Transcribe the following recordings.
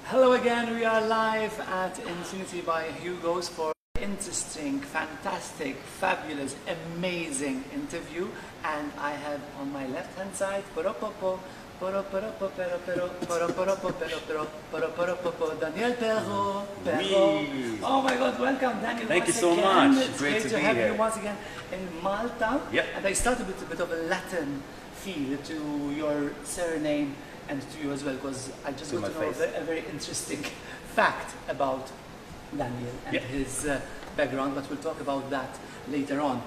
Hello again, we are live at Infinity by Hugo's for an interesting, fantastic, fabulous, amazing interview. And I have on my left hand side Daniel Pereaux. Oui. Oh my God, welcome Daniel. Thank you so again. much. It's Great to be have here. you once again in Malta. Yep. And I started with a bit of a Latin feel to your surname and to you as well, because I just got to know a very interesting fact about Daniel and his background, but we'll talk about that later on.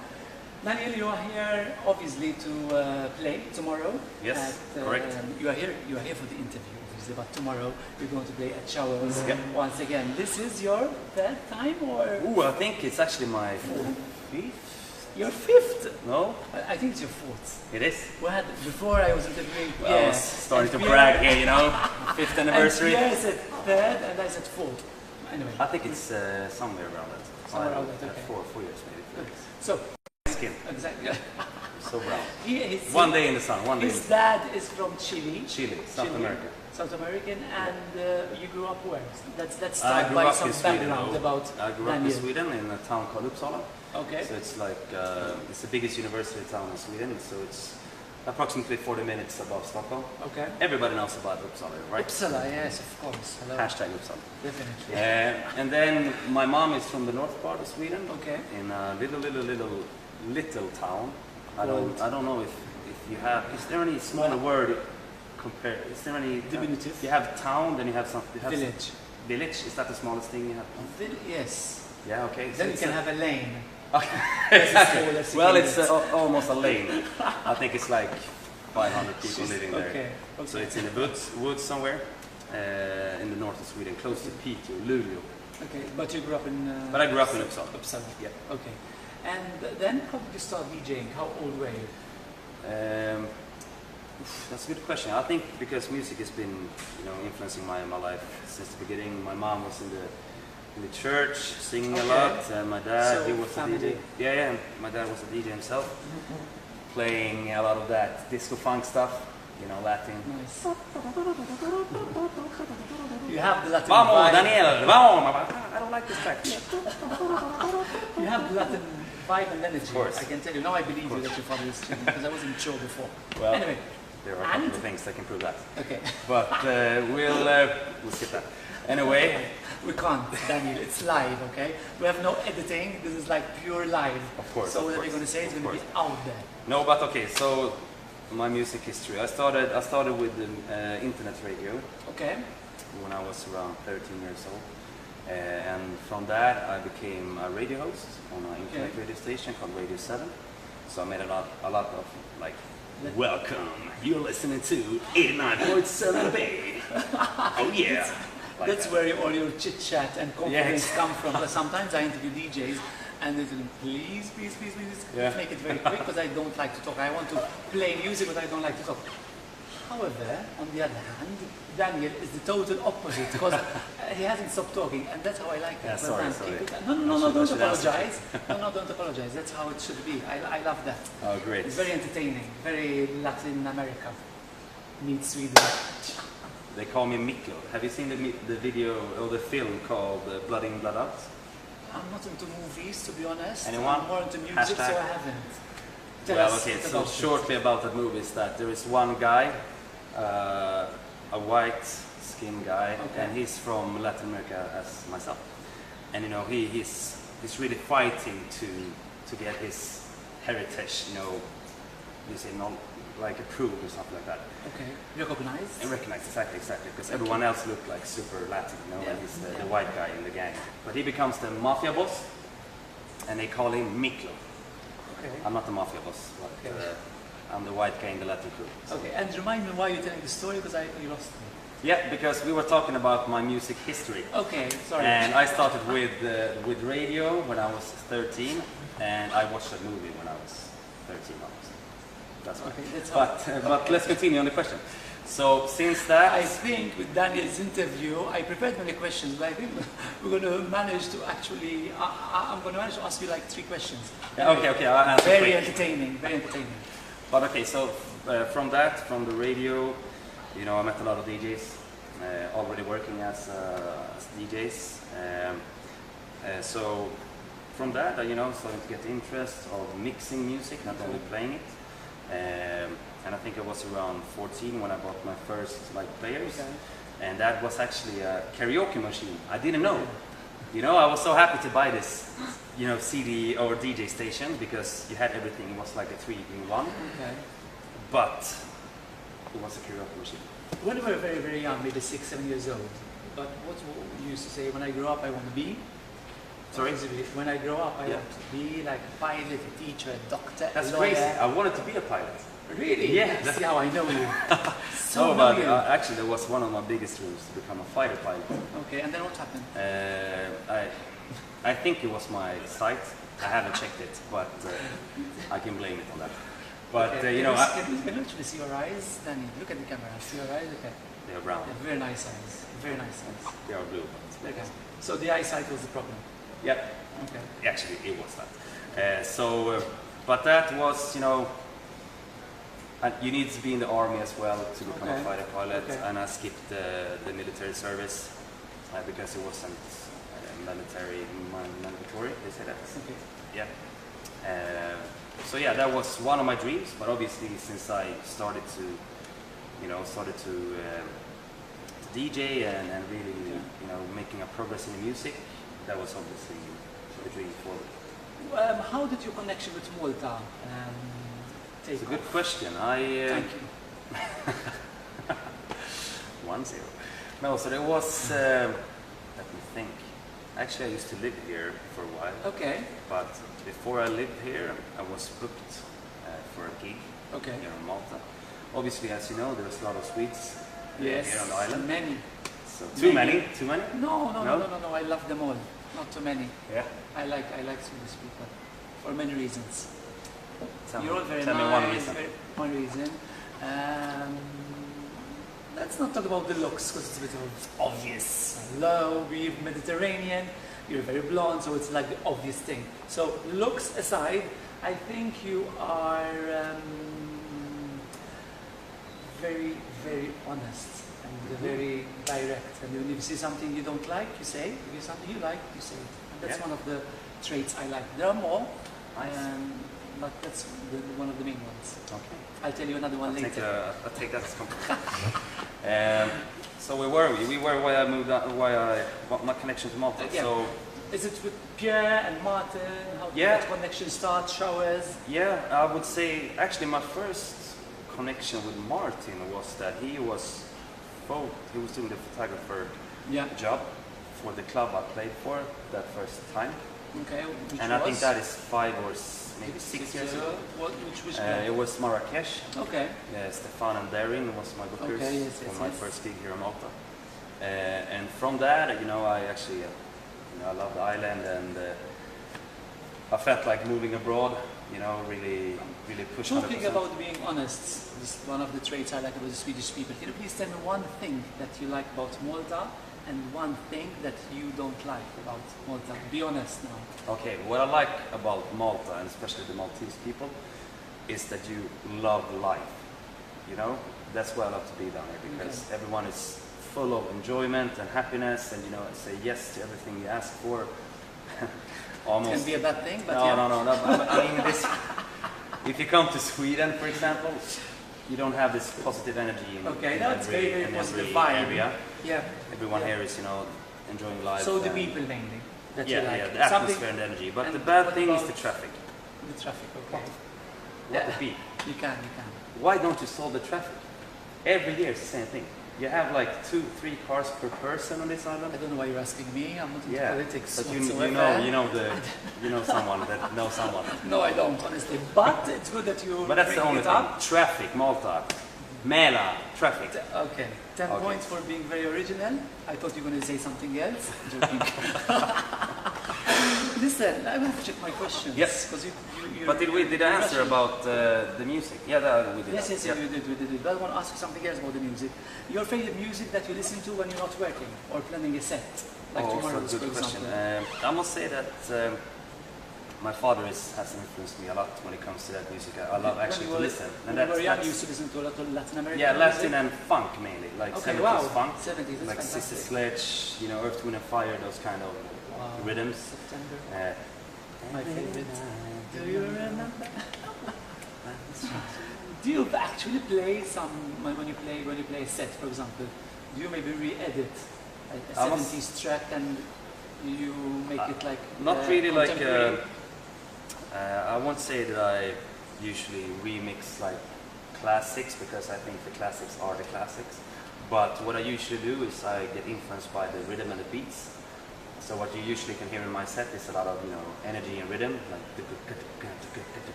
Daniel, you are here obviously to play tomorrow. Yes, correct. You are here for the interview, obviously, but tomorrow you're going to play at Showers once again. This is your third time, or? Ooh, I think it's actually my fifth. Your fifth? No? I think it's your fourth. It is? Well, before I was interviewing Pierre. I was starting to brag here, you know, fifth anniversary. And Pierre said third and I said fourth. Anyway. I think it's somewhere around that. Somewhere around that, okay. 4 years maybe. So, skin. Exactly. So brown. One day in the sun, one day. His dad is from Chile. South America. South American, and you grew up where? Let's I start grew by up some in Sweden, background about I grew up Daniel. in Sweden in a town called Uppsala. Okay. So it's like, it's the biggest university town in Sweden, so it's approximately 40 minutes above Stockholm. Okay. Everybody knows about Uppsala, right? Uppsala, yes, of course. Hello. Hashtag Uppsala. Definitely. And then my mom is from the north part of Sweden. Okay. In a little town. I don't know if you have. Is there any smaller word compare? Is there any diminutive? You have town, then you have something. Village. Village, is that the smallest thing you have? Yes. Yeah. Okay. Then you can have a lane. Okay. Exactly. Well, it's almost a lane. I think it's like 500 people living there. Okay. So it's in the woods somewhere in the north of Sweden, close to Piteå, Luleå. Okay, but you grew up in. But I grew up in Uppsala. Uppsala. Yeah. Okay. And then how did you start DJing? How old were you? That's a good question. I think because music has been, influencing my life since the beginning. My mom was in the church singing a lot. My dad, he was a DJ. Yeah. My dad was a DJ himself, playing a lot of that disco funk stuff. Latin. Nice. You have the Latin Vamos, vibe. Daniel, vamos! I don't like this track. You have the Latin vibe and energy. Of course. I can tell you. Now I believe you that your father is Chilean, because I wasn't sure before. Well, anyway. There are a couple of things that can prove that. Okay. But we'll skip that. Anyway. We can't, Daniel. It's live, okay? We have no editing. This is like pure live. Of course. So whatever you're going to say is going to be out there. No, but okay. So my music history. I started with the internet radio. Okay. When I was around 13 years old, and from that I became a radio host on an internet radio station called Radio 7. So I made a lot of like. Welcome. You're listening to 89.7 Bay. Oh yeah. That's where all your chit chat and confidence come from. Because sometimes I interview DJs and they tell them, please, make it very quick because I don't like to talk. I want to play music, but I don't like to talk. However, on the other hand, Daniel is the total opposite because he hasn't stopped talking, and that's how I like it. Yeah, sorry. No, don't apologize. No, don't apologize. That's how it should be. I love that. Oh, great. It's very entertaining. Very Latin America meets Sweden. They call me Miklo. Have you seen the video or the film called Blood In, Blood Out? I'm not into movies, to be honest. Anyone? I'm more into music, Hashtag? so I haven't. So shortly about that movie is that there is one guy, a white skinned guy, and he's from Latin America as myself. And he's really fighting to get his heritage, like approved or something like that. Okay. Recognized? And recognized, exactly, because everyone else looked like super Latin, and he's the white guy in the gang. But he becomes the mafia boss, and they call him Miklo. Okay. I'm not the mafia boss, but I'm the white guy in the Latin crew. So. Okay, and remind me why you're telling the story, because you lost me. Yeah, because we were talking about my music history. Okay, sorry. And I started with radio when I was 13, and I watched a movie when I was 13 almost. That's why. Okay, but let's continue on the question. So since that, I think with Daniel's interview, I prepared many questions, but I think we're going to manage to actually. I'm going to manage to ask you like 3 questions. Yeah, okay. I'll answer. Very entertaining. But okay, so from the radio, I met a lot of DJs already working as DJs. So from that, you know, starting to get interest of mixing music, not only playing it. And I think I was around 14 when I bought my first like players, and that was actually a karaoke machine. I didn't know. You know, I was so happy to buy this, you know, CD or DJ station because you had everything. It was like a 3-in-1. But it was a karaoke machine. When we were very, very young, maybe 6, 7 years old, but what you used to say, when I grow up, I want to be? Sorry? When I grow up, I want to be like a pilot, a teacher, a doctor, That's a lawyer. crazy. I wanted to be a pilot. Really? Yeah. See how I know you. So no, but actually, that was one of my biggest dreams, to become a fighter pilot. Okay, and then what happened? I think it was my sight. I haven't checked it, but I can blame it on that. But you know, can you actually see your eyes? Danny, look at the camera. See your eyes? Okay. They're brown. They're very nice eyes. Very nice eyes. They are blue. Okay. So the eyesight was the problem. Yeah. Okay. Actually, it was that. But that was, you know, and you need to be in the army as well to become a fighter pilot. And I skipped the military service because it wasn't mandatory. They say that. Okay. Yeah. So yeah, that was one of my dreams. But obviously, since I started to, you know, DJ and really, you know, making a progress in the music, that was obviously the dream forward. How did your connection with Malta take It's a good question. Thank you. 1-0. No, so there was, let me think. Actually, I used to live here for a while. Okay. But before I lived here, I was booked for a gig here in Malta. Obviously, as you know, there's a lot of Swedes here on the island. Many. So too many? Too many? No. I love them all. Not too many. Yeah. I like Swedish people for many reasons. You're all very tell nice. Me one reason. One reason. Let's not talk about the looks because it's a bit of obvious. Low, we're Mediterranean. You're very blonde, so it's like the obvious thing. So looks aside, I think you are very, very honest and very direct. And when you see something you don't like, you say. If you see something you like, you say it. And that's one of the traits I like. There are more, but that's one of the main ones. Okay. I'll tell you another one later. I'll take that as compliment. So where were we? We were why I moved out, what my connection to Malta. So is it with Pierre and Martin? How did that connection start? Showers? Yeah, I would say actually my first connection with Martin was that he was doing the photographer job for the club I played for that first time. Okay. And I think that is 5 or maybe 6 years ago. Which it was Marrakesh. Okay. Stefan and Darin was my bookers for my first gig here in Malta. And from that, you know, I actually, I love the island, and I felt like moving abroad. You know, really push. Talking about being honest, this is one of the traits I like about the Swedish people. Can you please tell me one thing that you like about Malta and one thing that you don't like about Malta? Be honest now. Okay, what I like about Malta, and especially the Maltese people, is that you love life. You know, that's why I love to be down here, because everyone is full of enjoyment and happiness, and you know, say yes to everything you ask for. Almost. Can be a bad thing, but no. I mean, if you come to Sweden, for example, you don't have this positive energy in very positive every vibe. area. Yeah. Everyone here is, you know, enjoying life. So the people mainly that you like. Yeah, the atmosphere and energy. But the bad thing is the traffic. The traffic, okay. What the beat? You can. Why don't you solve the traffic? Every year it's the same thing. You have like 2-3 cars per person on this island. I don't know why you're asking me. I'm not into politics. But you know someone that knows someone. No, I don't, honestly. But it's good that you. But that's the only thing. Traffic, Malta, Mela, traffic. Okay. 10 points for being very original. I thought you were going to say something else. Joking. Listen, I want to check my questions. Yes. But did I answer about the music? Yeah, we did. Yes, we did. But I want to ask you something else about the music. Your favorite music that you listen to when you're not working or planning a set, like tomorrow's, for example. I must say that my father has influenced me a lot when it comes to that music. I love actually to listen. And when you were young, you used to listen to a lot of Latin American music. Latin and funk mainly, like 70s wow. funk, 70s, that's like fantastic. Sister Sledge, you know, Earth, Wind and Fire, those kind of rhythms. September. My favorite. Do you remember? Do you actually play some when you play a set, for example? Do you maybe re-edit a 70s track and you make it like not really like I won't say that I usually remix like classics, because I think the classics are the classics, but what I usually do is I get influenced by the rhythm and the beats. So what you usually can hear in my set is a lot of, you know, energy and rhythm, like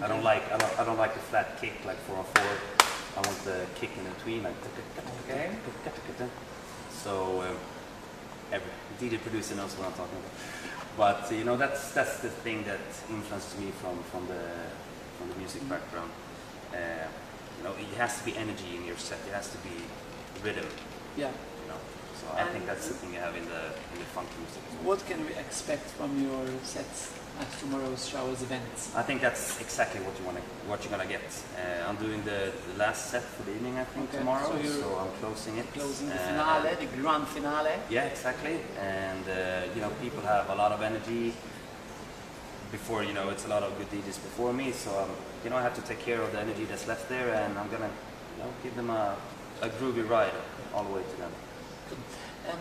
I don't like the flat kick like 4/4. I want the kick in between, like okay. So every DJ producer knows what I'm talking about. But you know, that's the thing that influenced me from the music background. You know, it has to be energy in your set. It has to be rhythm. Yeah. You know. So I think that's the thing you have in the funk music. What can we expect from your sets at tomorrow's Showers events? I think that's exactly what you're gonna get. I'm doing the last set for the evening, I think, tomorrow. So I'm closing it. Closing the finale, the grand finale. Yeah, exactly. And you know, people have a lot of energy. Before, you know, it's a lot of good DJs before me. So you know, I have to take care of the energy that's left there, and I'm gonna, you know, give them a groovy ride all the way to them.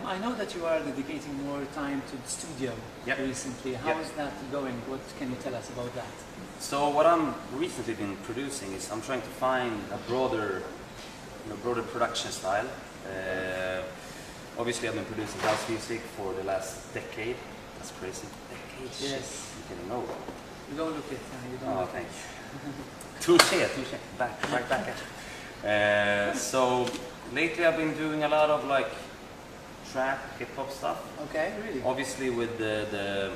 I know that you are dedicating more time to the studio recently. How is that going? What can you tell us about that? So what I'm recently been producing is I'm trying to find a broader production style. Obviously, I've been producing house music for the last decade. That's crazy. Decades. Yes. You're getting old. You don't look it. You don't look thanks. Touché. Right back at you. So lately, I've been doing a lot of like trap, hip-hop stuff. Okay, really? Obviously with the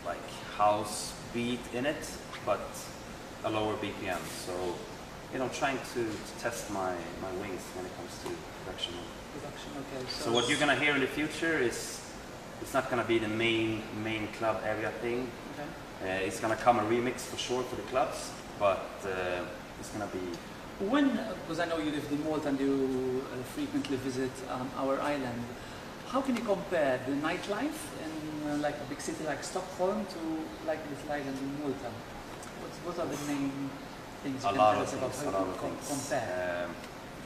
like house beat in it, but a lower BPM. So, you know, trying to test my wings when it comes to production. Okay. So what you're gonna hear in the future is, it's not gonna be the main club area thing. Okay. It's gonna come a remix for sure for the clubs, but it's gonna be. Because I know you live in Malta and you frequently visit our island, how can you compare the nightlife in like a big city like Stockholm to like this island in Malta? What are the main things you can tell us about how you compare?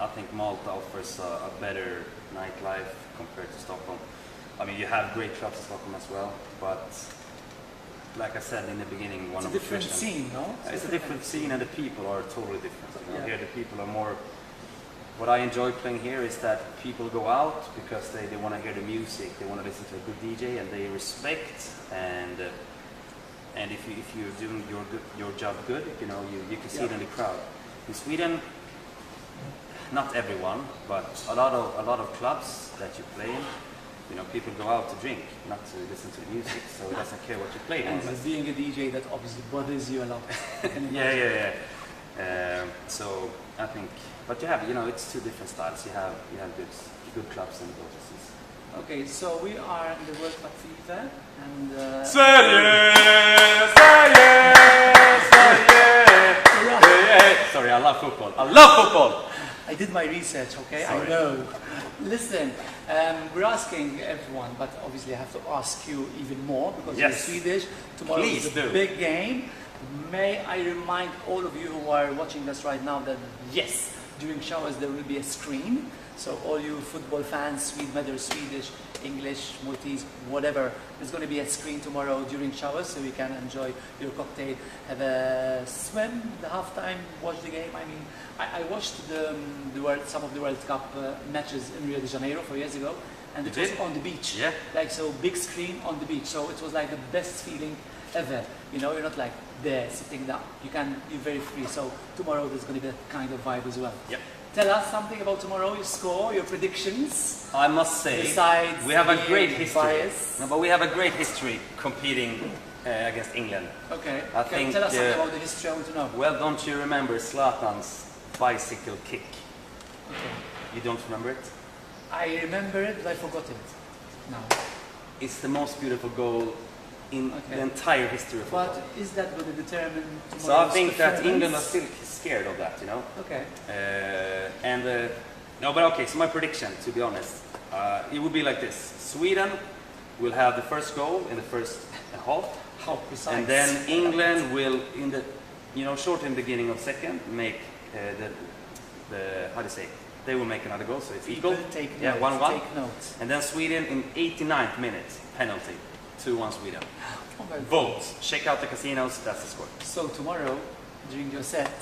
I think Malta offers a better nightlife compared to Stockholm. I mean, you have great clubs in Stockholm as well, but like I said in the beginning, it's a different scene, no? It's a different scene, and the people are totally different. You know, here the people are more. What I enjoy playing here is that people go out because they want to hear the music, they want to listen to a good DJ, and they respect. And if you're doing your job good, you know, you can see it in the crowd. In Sweden, not everyone, but a lot of clubs that you play in. You know, people go out to drink, not to listen to the music, so it doesn't care what you play. And being a DJ, that obviously bothers you a lot. Yeah. So I think, but you have, you know, it's two different styles. You have good clubs and good places. Okay, so we are in the World Cup FIFA, and Sorry, I love football. I did my research, okay? Sorry. I know. Listen, we're asking everyone, but obviously I have to ask you even more because you're Swedish. Tomorrow is a big game. May I remind all of you who are watching us right now that yes, during showers there will be a screen. So all you football fans, whether Swedish, English, Maltese, whatever, there's going to be a screen tomorrow during showers, so you can enjoy your cocktail, have a swim, the halftime, watch the game. I mean, I watched some of the World Cup matches in Rio de Janeiro 4 years ago, and it was on the beach. Yeah. Like, so big screen on the beach. So it was like the best feeling ever. You know, you're not like there sitting down. You're very free. So tomorrow there's going to be that kind of vibe as well. Yep. Tell us something about tomorrow, your score, your predictions. I must say, besides we have a great history. Bias. No, but we have a great history competing against England. Okay. I think, tell us something about the history. I want to know. Well, don't you remember Zlatan's bicycle kick? Okay. You don't remember it? I remember it, but I forgot it now. It's the most beautiful goal in the entire history of football. But is that going to determine tomorrow's So I think that performance? England are still scared of that, you know. Okay. No, but okay. So my prediction, to be honest, it would be like this: Sweden will have the first goal in the first half. How precise. And then England will, short in the beginning of second, make how do you say? They will make another goal, so it's equal. Take yeah, notes, 1-1. take notes. And then Sweden in 89th minute, penalty, 2-1 Sweden. Oh my God. Vote. Check out the casinos. That's the score. So tomorrow, during your set,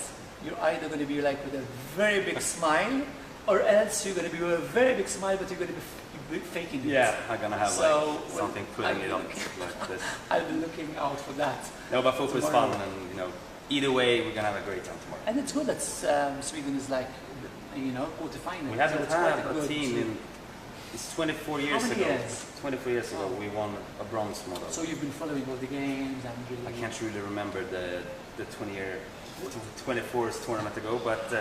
you're either going to be like with a very big smile, or else you're going to be with a very big smile, but you're going to be faking it. Yeah, I'm gonna have something putting it on like this. I'll be looking out for that. No, but football is fun, and either way, we're gonna have a great time tomorrow. And it's good that Sweden is like, quarterfinal. We haven't so had a team in. It's 24 years How many ago. years? 24 years ago, we won a bronze medal. So you've been following all the games and really... I can't really remember the 24th tournament ago, but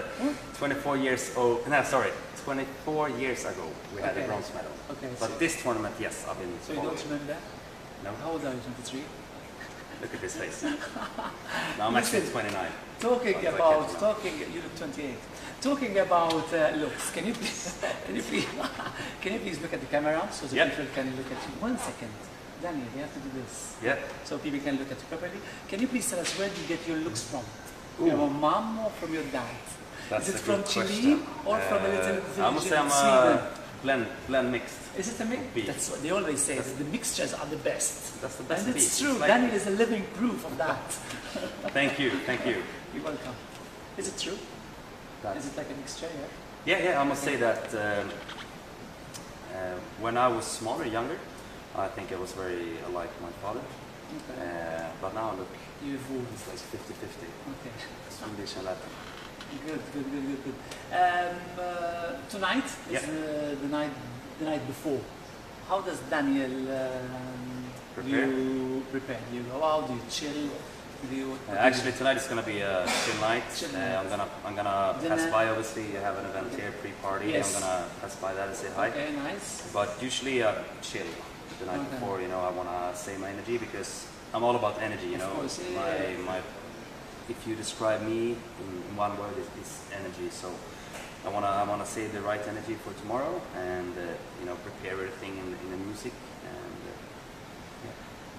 24 years old. No, sorry, 24 years ago we had a bronze medal. Okay. But this tournament, yes, I've been. So you don't remember? No. How old are you? 23. Look at this face. No, I'm actually 29. You look 28. Talking about looks, can you please look at the camera so the people can look at you? 1 second. Daniel, you have to do this. Yeah. So people can look at you properly. Can you please tell us where do you get your looks from? From your mom or from your dad? That's Is it a from good Chile question. or from a little I must village say in I'm Sweden? blend mixed. Is it a mix? That's what they always say, that the mixtures are the best. That's the best. And it's true. Like Daniel is a living proof of that. Thank you. You're welcome. Is it true? Is it like a mixture, Yeah, I must say that when I was smaller, younger, I think I was very like my father. Okay. But now look, it's like 50-50. Okay. Swedish and Latin. Good. Tonight is the night before. How does Daniel prepare? You go out, do you chill? Actually, tonight is going to be a chill night. I'm gonna pass by. Obviously, you have an event here, pre-party. Yes. I'm gonna pass by that and say hi. Okay, nice. But usually, chill the night before. I wanna save my energy because I'm all about energy. Of course, my if you describe me in one word, it's energy. So I wanna save the right energy for tomorrow and prepare everything in the music.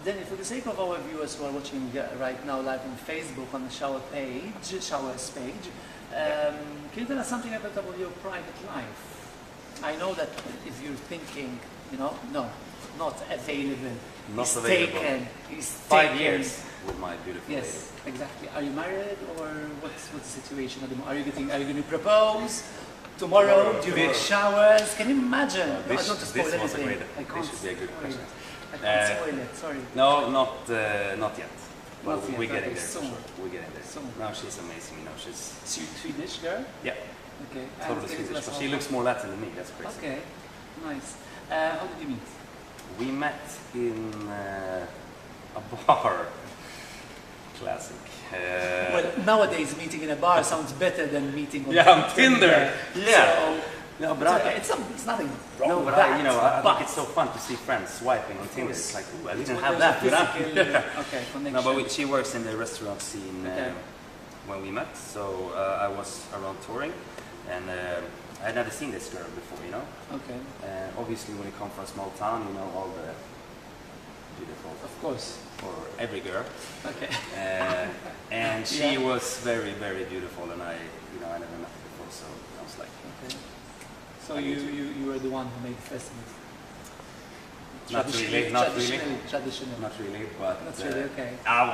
Then, for the sake of our viewers who are watching right now live on Facebook on the Showers page, can you tell us something about your private life? I know that if you're thinking, no, not available. Not available. Taken. 5 years with my beautiful lady. Yes, exactly. Are you married or what's the situation at the moment? Are you going to propose tomorrow during showers? Can you imagine? I don't want to spoil anything. This should be a good question. I can't spoil it. Sorry. No, not yet. But we're getting there. Soon. We're getting there. Soon. No, she's amazing. She's Swedish girl. Yeah. Okay. Totally Swedish. But she looks more Latin than me. That's crazy. Okay. Nice. How did you meet? We met in a bar. Classic. Well, nowadays meeting in a bar sounds better than meeting on Tinder. Yeah. So, no, but it's nothing wrong. No, but I think it's so fun to see friends swiping on Tinder. It's like, ooh, I didn't have that. Okay, connection. No, but she works in the restaurant scene when we met. So I was around touring, and I had never seen this girl before, Okay. Obviously, when you come from a small town, all the beautiful. Of course. For every girl. Okay. And she was very, very beautiful, and I never met her before, so I was like. Okay. So you were the one who made the first move. Not really, Traditional. Not really, but... Not really, okay.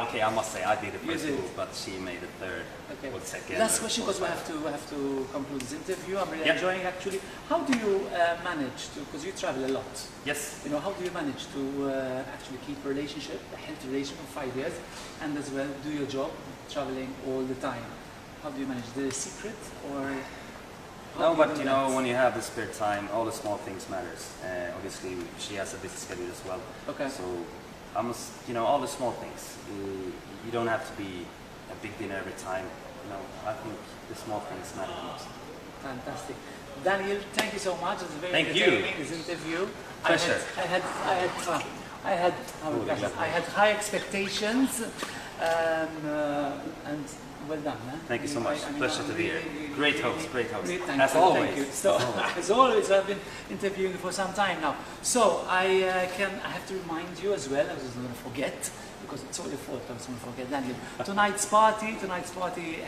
Okay, I must say, I did the first move, but she made the third or second. Last question, because we have to conclude this interview. I'm really enjoying actually. How do you manage to, because you travel a lot. Yes. How do you manage to actually keep a relationship, a healthy relationship for 5 years, and as well do your job, traveling all the time? How do you manage? The secret or... No, but when you have the spare time, all the small things matters. Obviously, she has a busy schedule as well. Okay. So, all the small things. You don't have to be a big dinner every time. I think the small things matter the most. Fantastic. Daniel, thank you so much. It was very entertaining, this interview. Pleasure. I had fun. I had high expectations, and well done. Thank you so much. Pleasure to be here. Great host, great host. As always. Thank you. So, as always, I've been interviewing you for some time now. So I have to remind you as well. I was going to forget, because it's all your fault. I was going to forget, Daniel. Tonight's party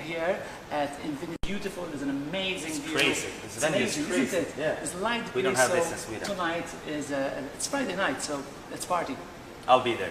here at Infinity. Beautiful. There's an amazing view. Crazy. It's amazing, crazy. isn't it? Yeah. It's light. We don't have this in Sweden. Tonight is it's Friday night, so let's party. I'll be there.